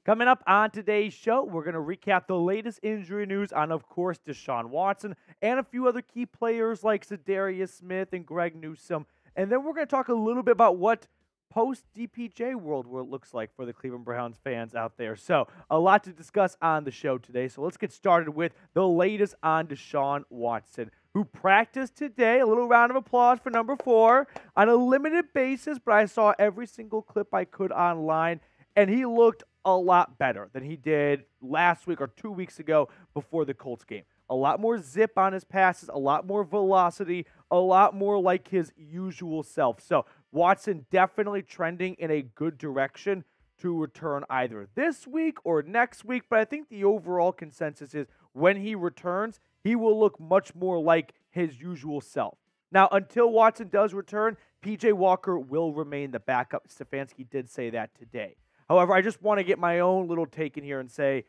Coming up on today's show, we're going to recap the latest injury news on, of course, Deshaun Watson and a few other key players like ZaDarius Smith and Greg Newsome. And then we're going to talk a little bit about what post-DPJ world looks like for the Cleveland Browns fans out there. So a lot to discuss on the show today. So let's get started with the latest on Deshaun Watson, who practiced today. A little round of applause for number 4 on a limited basis, but I saw every single clip I could online, and he looked a lot better than he did last week or 2 weeks ago before the Colts game. A lot more zip on his passes, a lot more velocity, a lot more like his usual self. So Watson definitely trending in a good direction to return either this week or next week. But I think the overall consensus is when he returns, he will look much more like his usual self. Now, until Watson does return, P.J. Walker will remain the backup. Stefanski did say that today. However, I just want to get my own little take in here and say,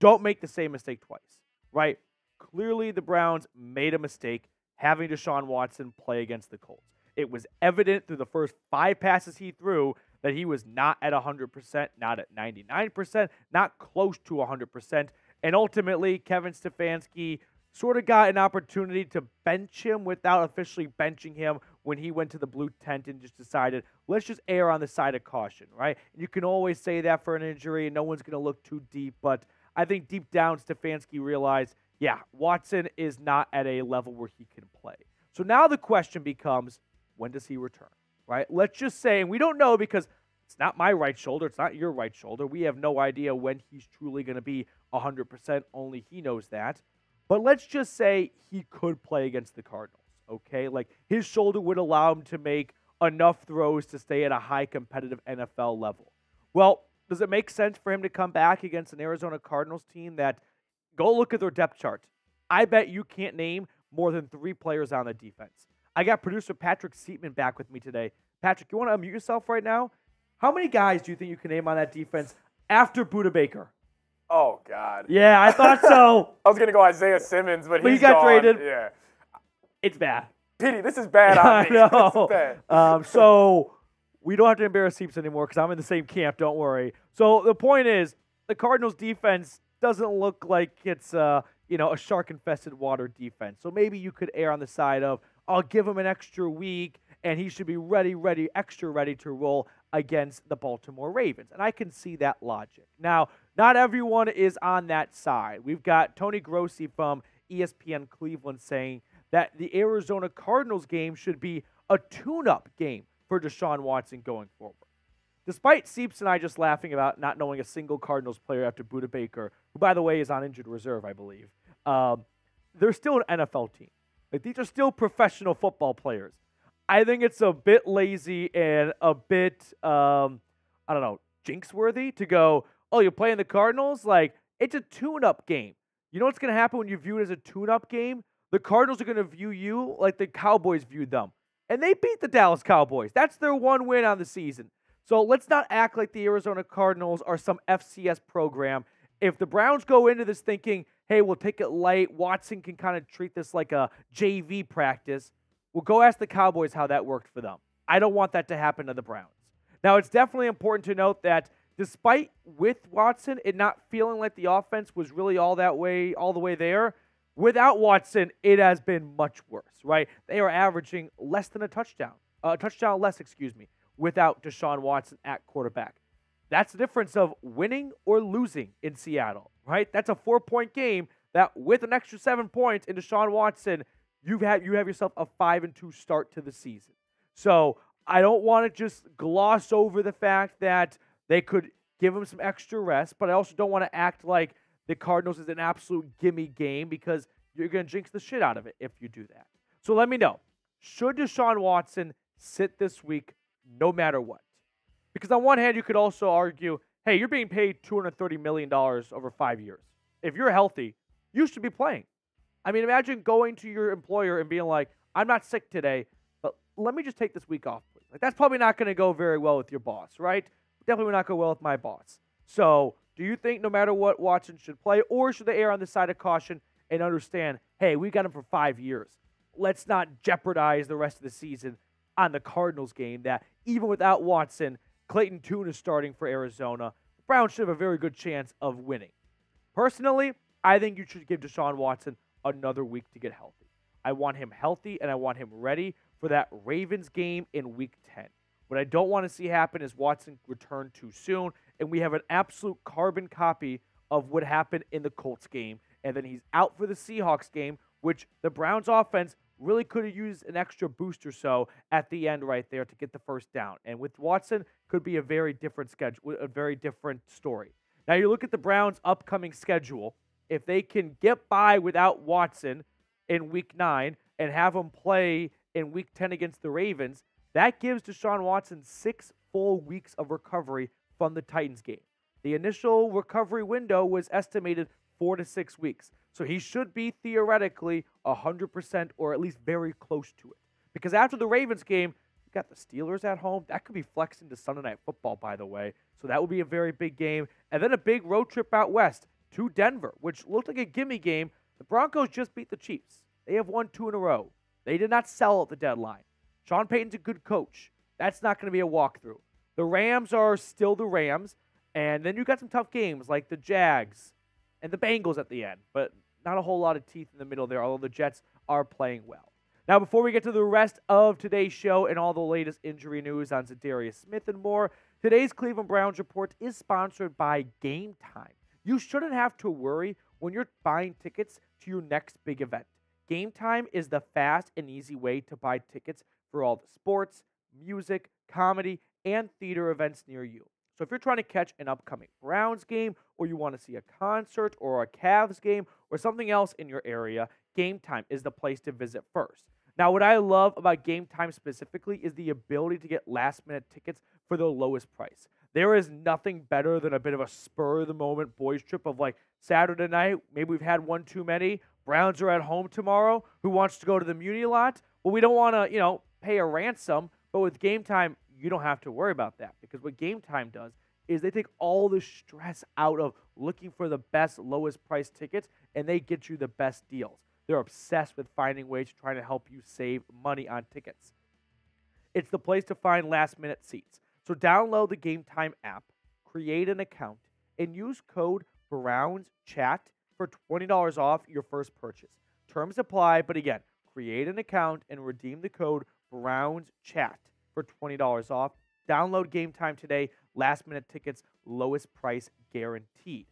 don't make the same mistake twice, right? Clearly, the Browns made a mistake having Deshaun Watson play against the Colts. It was evident through the first 5 passes he threw that he was not at 100%, not at 99%, not close to 100%. And ultimately, Kevin Stefanski sort of got an opportunity to bench him without officially benching him when he went to the blue tent and just decided, let's just err on the side of caution, right? You can always say that for an injury, and no one's going to look too deep, but I think deep down Stefanski realized, yeah, Watson is not at a level where he can play. So now the question becomes, when does he return, right? Let's just say, and we don't know because it's not my right shoulder, it's not your right shoulder. We have no idea when he's truly going to be 100%. Only he knows that. But let's just say he could play against the Cardinals, okay? Like, his shoulder would allow him to make enough throws to stay at a high competitive NFL level. Well, does it make sense for him to come back against an Arizona Cardinals team that, go look at their depth chart. I bet you can't name more than 3 players on the defense. I got producer Patrick Seatman back with me today. Patrick, you want to unmute yourself right now? How many guys do you think you can name on that defense after Budda Baker? Oh, God. Yeah, I thought so. I was going to go Isaiah Simmons, but he he's got gone. traded. Yeah. It's bad. Pity, this is bad on me. I know. This is bad. So we don't have to embarrass Heaps anymore because I'm in the same camp, don't worry. So the point is, the Cardinals defense doesn't look like it's a shark-infested water defense. So maybe you could err on the side of, I'll give him an extra week, and he should be extra ready to roll against the Baltimore Ravens. And I can see that logic. Now, not everyone is on that side. We've got Tony Grossi from ESPN Cleveland saying that the Arizona Cardinals game should be a tune-up game for Deshaun Watson going forward. Despite Seeps and I just laughing about not knowing a single Cardinals player after Budda Baker, who, by the way, is on injured reserve, I believe, they're still an NFL team. Like, these are still professional football players. I think it's a bit lazy and a bit, jinx-worthy to go, oh, you're playing the Cardinals? Like, it's a tune-up game. You know what's going to happen when you view it as a tune-up game? The Cardinals are going to view you like the Cowboys viewed them. And they beat the Dallas Cowboys. That's their one win on the season. So let's not act like the Arizona Cardinals are some FCS program. If the Browns go into this thinking, hey, we'll take it light, Watson can kind of treat this like a JV practice, well, go ask the Cowboys how that worked for them. I don't want that to happen to the Browns. Now, it's definitely important to note that despite with Watson it not feeling like the offense was really all the way there, without Watson, it has been much worse, right? They are averaging less than a touchdown less, without Deshaun Watson at quarterback. That's the difference of winning or losing in Seattle, right? That's a 4-point game that with an extra 7 points in Deshaun Watson, you have yourself a 5-2 start to the season. So I don't want to just gloss over the fact that they could give him some extra rest, but I also don't want to act like the Cardinals is an absolute gimme game because you're going to jinx the shit out of it if you do that. So let me know, should Deshaun Watson sit this week no matter what? Because on one hand, you could also argue, hey, you're being paid $230 million over 5 years. If you're healthy, you should be playing. I mean, imagine going to your employer and being like, I'm not sick today, but let me just take this week off, please. Like, that's probably not going to go very well with your boss, right? Definitely will not go well with my boss. So do you think no matter what, Watson should play, or should they err on the side of caution and understand, hey, we got him for 5 years. Let's not jeopardize the rest of the season on the Cardinals game that even without Watson, Clayton Tune is starting for Arizona. The Browns should have a very good chance of winning. Personally, I think you should give Deshaun Watson another week to get healthy. I want him healthy, and I want him ready for that Ravens game in Week 10. What I don't want to see happen is Watson return too soon, and we have an absolute carbon copy of what happened in the Colts game, and then he's out for the Seahawks game, which the Browns offense really could have used an extra boost or so at the end right there to get the first down. And with Watson, could be a very different schedule, a very different story. Now you look at the Browns' upcoming schedule. If they can get by without Watson in Week 9 and have him play in Week 10 against the Ravens, that gives Deshaun Watson 6 full weeks of recovery from the Titans game. The initial recovery window was estimated 4 to 6 weeks. So he should be theoretically 100% or at least very close to it. Because after the Ravens game, you got the Steelers at home. That could be flexed into Sunday Night Football, by the way. So that would be a very big game. And then a big road trip out west to Denver, which looked like a gimme game. The Broncos just beat the Chiefs. They have won 2 in a row. They did not sell at the deadline. Sean Payton's a good coach. That's not going to be a walkthrough. The Rams are still the Rams. And then you got some tough games like the Jags and the Bengals at the end, but not a whole lot of teeth in the middle there, although the Jets are playing well. Now, before we get to the rest of today's show and all the latest injury news on ZaDarius Smith and more, today's Cleveland Browns report is sponsored by Game Time. You shouldn't have to worry when you're buying tickets to your next big event. Game Time is the fast and easy way to buy tickets for all the sports, music, comedy, and theater events near you. So if you're trying to catch an upcoming Browns game, or you want to see a concert or a Cavs game or something else in your area, Game Time is the place to visit first. Now, what I love about Game Time specifically is the ability to get last-minute tickets for the lowest price. There is nothing better than a bit of a spur-of-the-moment boys trip of like Saturday night, maybe we've had one too many, Browns are at home tomorrow, who wants to go to the Muni lot? Well, we don't want to, pay a ransom, but with Game Time, you don't have to worry about that, because what Game Time does is they take all the stress out of looking for the best, lowest price tickets, and they get you the best deals. They're obsessed with finding ways to try to help you save money on tickets. It's the place to find last-minute seats. So download the Game Time app, create an account, and use code BROWNSCHAT for $20 off your first purchase. Terms apply, but again, create an account and redeem the code BROWNSCHAT for $20 off. Download Game Time today. Last-minute tickets, lowest price guaranteed.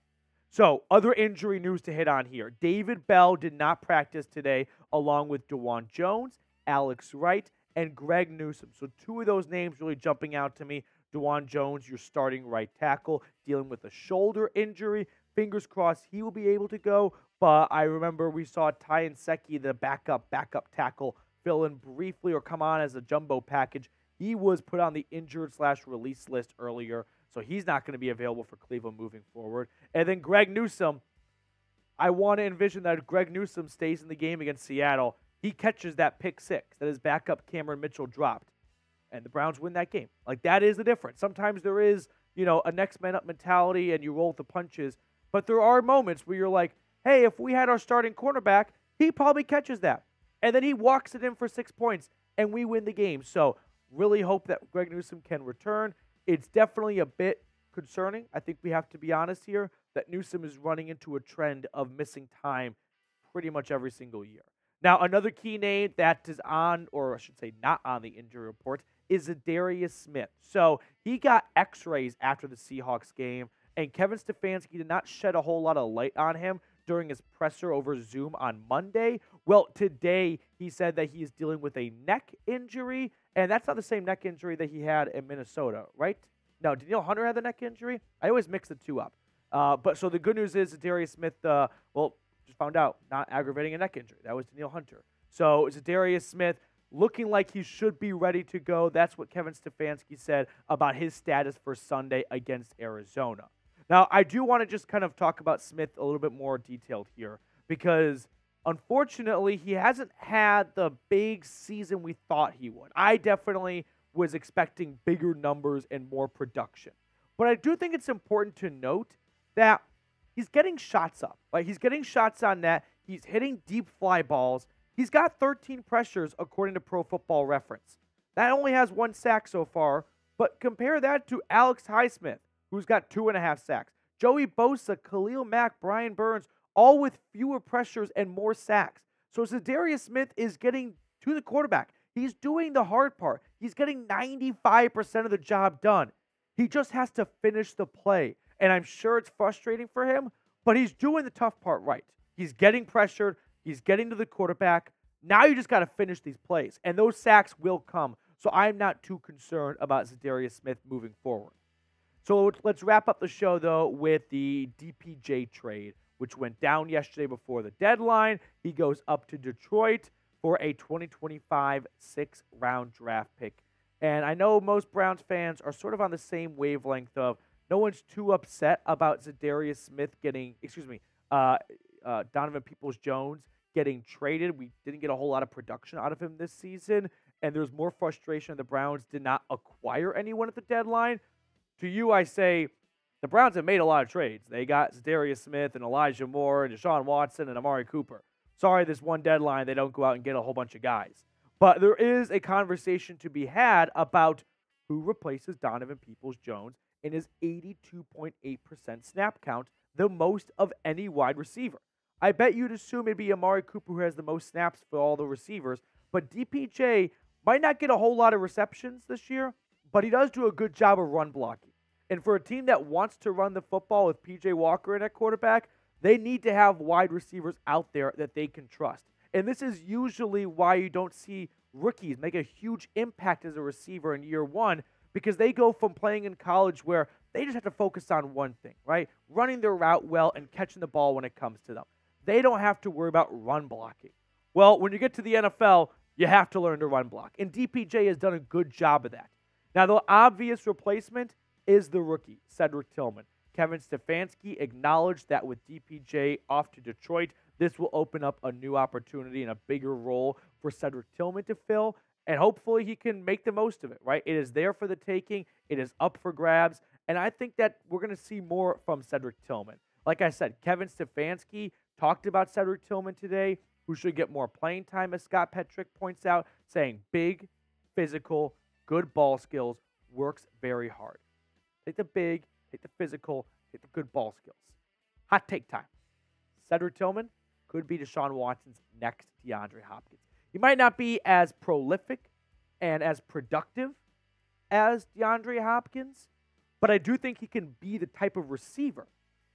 So, other injury news to hit on here. David Bell did not practice today, along with Dawand Jones, Alex Wright, and Greg Newsome. So, 2 of those names really jumping out to me. Dawand Jones, your starting right tackle, dealing with a shoulder injury. Fingers crossed he will be able to go. But I remember we saw Ty Nsekhe, the backup tackle, fill in briefly or come on as a jumbo package. He was put on the injured/release list earlier, so he's not going to be available for Cleveland moving forward. And then Greg Newsome, I want to envision that if Greg Newsome stays in the game against Seattle, he catches that pick 6 that his backup Cameron Mitchell dropped, and the Browns win that game. Like, that is the difference. Sometimes there is, a next man up mentality and you roll with the punches, but there are moments where you're like, hey, if we had our starting cornerback, he probably catches that. And then he walks it in for 6 points, and we win the game. So, really hope that Greg Newsome can return. It's definitely a bit concerning. I think we have to be honest here that Newsome is running into a trend of missing time pretty much every single year. Now, another key name that is on, or I should say not on the injury report, is ZaDarius Smith. So he got x-rays after the Seahawks game, and Kevin Stefanski did not shed a whole lot of light on him during his presser over Zoom on Monday. Well, today he said that he is dealing with a neck injury, and that's not the same neck injury that he had in Minnesota, right? No, Danielle Hunter had the neck injury? I always mix the two up. But so the good news is ZaDarius Smith, just found out, not aggravating a neck injury. That was Danielle Hunter. So ZaDarius Smith looking like he should be ready to go. That's what Kevin Stefanski said about his status for Sunday against Arizona. Now, I do want to just kind of talk about Smith a little bit more detailed here, because unfortunately, he hasn't had the big season we thought he would. I definitely was expecting bigger numbers and more production. But I do think it's important to note that he's getting shots up. Like, he's getting shots on net. He's hitting deep fly balls. He's got 13 pressures, according to Pro Football Reference. That only has 1 sack so far, but compare that to Alex Highsmith, who's got 2.5 sacks. Joey Bosa, Khalil Mack, Brian Burns, all with fewer pressures and more sacks. So ZaDarius Smith is getting to the quarterback. He's doing the hard part. He's getting 95% of the job done. He just has to finish the play. And I'm sure it's frustrating for him, but he's doing the tough part right. He's getting pressured. He's getting to the quarterback. Now you just got to finish these plays, and those sacks will come. So I'm not too concerned about ZaDarius Smith moving forward. So let's wrap up the show, though, with the DPJ trade, which went down yesterday before the deadline. He goes up to Detroit for a 2025 6th-round draft pick. And I know most Browns fans are sort of on the same wavelength of no one's too upset about ZaDarius Smith getting, Donovan Peoples-Jones getting traded. We didn't get a whole lot of production out of him this season, and there's more frustration the Browns did not acquire anyone at the deadline. To you, I say the Browns have made a lot of trades. They got ZaDarius Smith and Elijah Moore and Deshaun Watson and Amari Cooper. Sorry, this one deadline, they don't go out and get a whole bunch of guys. But there is a conversation to be had about who replaces Donovan Peoples-Jones in his 82.8% snap count, the most of any wide receiver. I bet you'd assume it'd be Amari Cooper who has the most snaps for all the receivers, but DPJ might not get a whole lot of receptions this year, but he does do a good job of run blocking. And for a team that wants to run the football with P.J. Walker in at quarterback, they need to have wide receivers out there that they can trust. And this is usually why you don't see rookies make a huge impact as a receiver in year one, because they go from playing in college where they just have to focus on one thing, right? Running their route well and catching the ball when it comes to them. They don't have to worry about run blocking. Well, when you get to the NFL, you have to learn to run block. And DPJ has done a good job of that. Now, the obvious replacement is the rookie, Cedric Tillman. Kevin Stefanski acknowledged that with DPJ off to Detroit, this will open up a new opportunity and a bigger role for Cedric Tillman to fill, and hopefully he can make the most of it, right? It is there for the taking. It is up for grabs, and I think that we're going to see more from Cedric Tillman. Like I said, Kevin Stefanski talked about Cedric Tillman today, who should get more playing time, as Scott Petrick points out, saying big, physical, good ball skills, works very hard. Take the big, take the physical, take the good ball skills. Hot take time. Cedric Tillman could be Deshaun Watson's next DeAndre Hopkins. He might not be as prolific and as productive as DeAndre Hopkins, but I do think he can be the type of receiver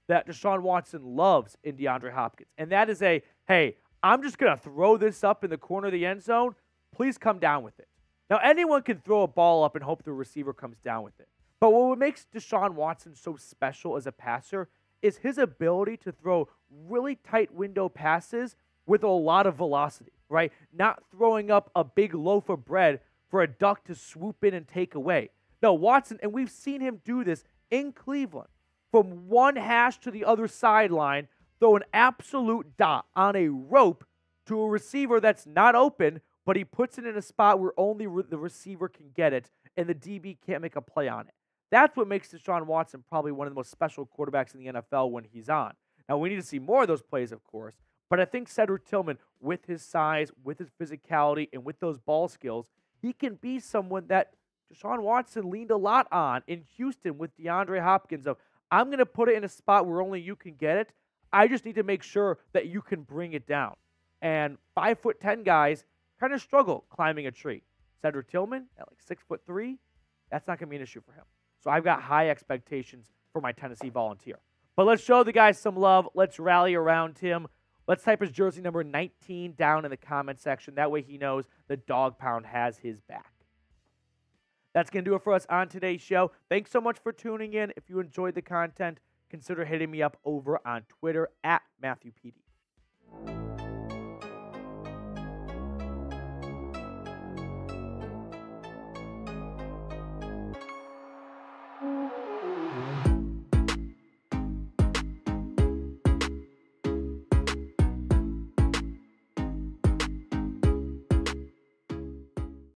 that Deshaun Watson loves in DeAndre Hopkins. And that is hey, I'm just going to throw this up in the corner of the end zone. Please come down with it. Now, anyone can throw a ball up and hope the receiver comes down with it. But what makes Deshaun Watson so special as a passer is his ability to throw really tight window passes with a lot of velocity, right? Not throwing up a big loaf of bread for a duck to swoop in and take away. No, Watson, and we've seen him do this in Cleveland, from one hash to the other sideline, throw an absolute dot on a rope to a receiver that's not open, but he puts it in a spot where only the receiver can get it, and the DB can't make a play on it. That's what makes Deshaun Watson probably one of the most special quarterbacks in the NFL when he's on. Now, we need to see more of those plays, of course, but I think Cedric Tillman, with his size, with his physicality, and with those ball skills, he can be someone that Deshaun Watson leaned a lot on in Houston with DeAndre Hopkins of, I'm going to put it in a spot where only you can get it. I just need to make sure that you can bring it down. And 5'10" guys kind of struggle climbing a tree. Cedric Tillman at like 6'3", that's not going to be an issue for him. So I've got high expectations for my Tennessee Volunteer. But let's show the guy some love. Let's rally around him. Let's type his jersey number 19 down in the comment section. That way he knows the Dog Pound has his back. That's going to do it for us on today's show. Thanks so much for tuning in. If you enjoyed the content, consider hitting me up over on Twitter at MatthewPD.